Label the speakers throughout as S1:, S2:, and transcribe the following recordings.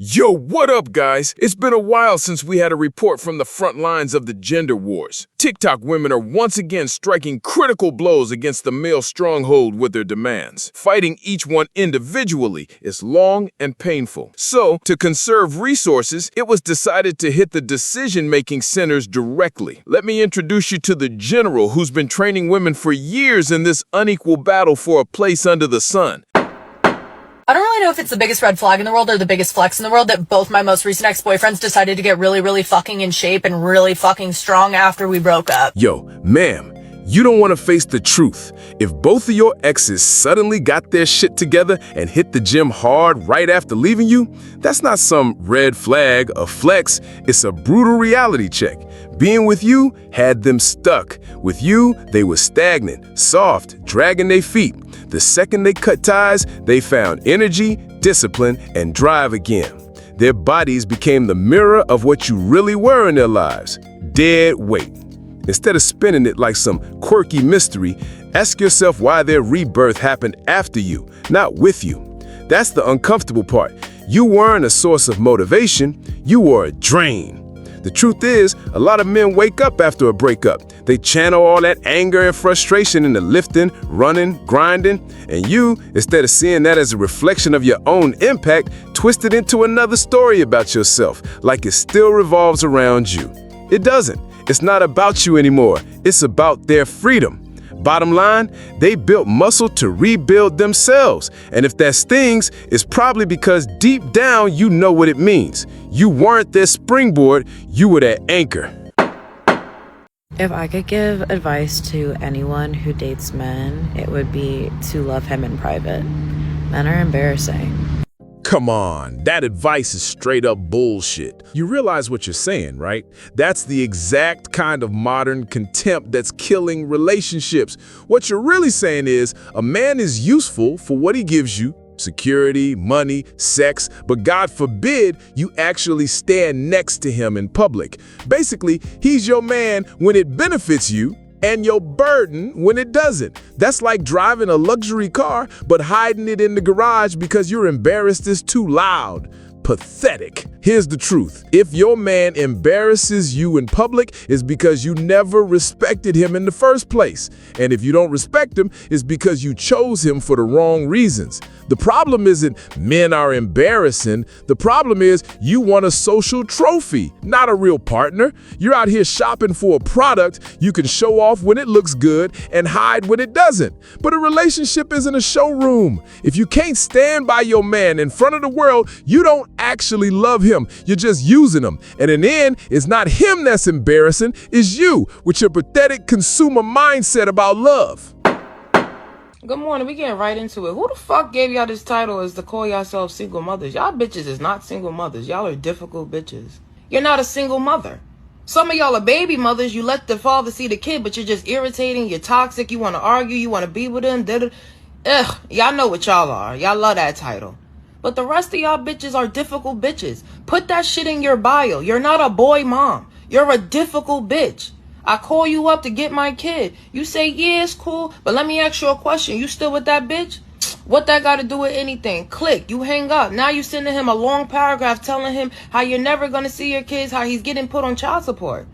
S1: Yo, what up, guys? It's been a while since we had a report from the front lines of the gender wars. TikTok women are once again striking critical blows against the male stronghold with their demands. Fighting each one individually is long and painful. So, to conserve resources, it was decided to hit the decision-making centers directly. Let me introduce you to the general who's been training women for years in this unequal battle for a place under the sun.
S2: I don't really know if it's the biggest red flag in the world or the biggest flex in the world that both my most recent ex-boyfriends decided to get really fucking in shape and really fucking strong after we broke up.
S1: Yo, ma'am, you don't want to face the truth. If both of your exes suddenly got their shit together and hit the gym hard right after leaving you, that's not some red flag or flex, it's a brutal reality check. Being with you had them stuck. With you, they were stagnant, soft, dragging their feet. The second they cut ties, they found energy, discipline, and drive again. Their bodies became the mirror of what you really were in their lives. Dead weight. Instead of spinning it like some quirky mystery, ask yourself why their rebirth happened after you, not with you. That's the uncomfortable part. You weren't a source of motivation, you were a drain. The truth is, a lot of men wake up after a breakup. They channel all that anger and frustration into lifting, running, grinding, and you, instead of seeing that as a reflection of your own impact, twist it into another story about yourself, like it still revolves around you. It doesn't. It's not about you anymore. It's about their freedom. Bottom line, they built muscle to rebuild themselves. And if that stings, it's probably because deep down you know what it means. You weren't their springboard, you were their anchor.
S3: If I could give advice to anyone who dates men, it would be to love him in private. Men are embarrassing.
S1: Come on, that advice is straight up bullshit. You realize what you're saying, right? That's the exact kind of modern contempt that's killing relationships. What you're really saying is a man is useful for what he gives you, security, money, sex, but God forbid you actually stand next to him in public. Basically, he's your man when it benefits you, and your burden when it doesn't. That's like driving a luxury car, but hiding it in the garage because you're embarrassed it's too loud. Pathetic. Here's the truth. If your man embarrasses you in public, it's because you never respected him in the first place. And if you don't respect him, it's because you chose him for the wrong reasons. The problem isn't men are embarrassing. The problem is you want a social trophy, not a real partner. You're out here shopping for a product you can show off when it looks good and hide when it doesn't. But a relationship isn't a showroom. If you can't stand by your man in front of the world, you don't actually love him. You're just using him. And in the end, it's not him that's embarrassing, it's you with your pathetic consumer mindset about love.
S4: Good morning, we getting right into it. Who the fuck gave y'all this title as to call yourselves single mothers? Y'all bitches is not single mothers. Y'all are difficult bitches. You're not a single mother. Some of y'all are baby mothers. You let the father see the kid, but you're just irritating. You're toxic. You want to argue. You want to be with him. Ugh, y'all know what y'all are. Y'all love that title. But the rest of y'all bitches are difficult bitches. Put that shit in your bio. You're not a boy mom. You're a difficult bitch. I call you up to get my kid. You say, yeah, it's cool, but let me ask you a question. You still with that bitch? What that got to do with anything? Click. You hang up. Now you sending him a long paragraph telling him how you're never going to see your kids, how he's getting put on child support.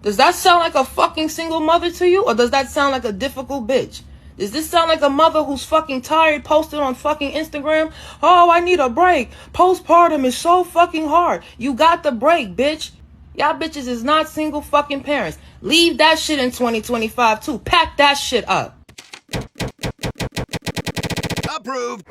S4: Does that sound like a fucking single mother to you? Or does that sound like a difficult bitch? Does this sound like a mother who's fucking tired, posted on fucking Instagram? Oh, I need a break. Postpartum is so fucking hard. You got the break, bitch. Y'all bitches is not single fucking parents. Leave that shit in 2025 too. Pack that shit up.
S5: Approved.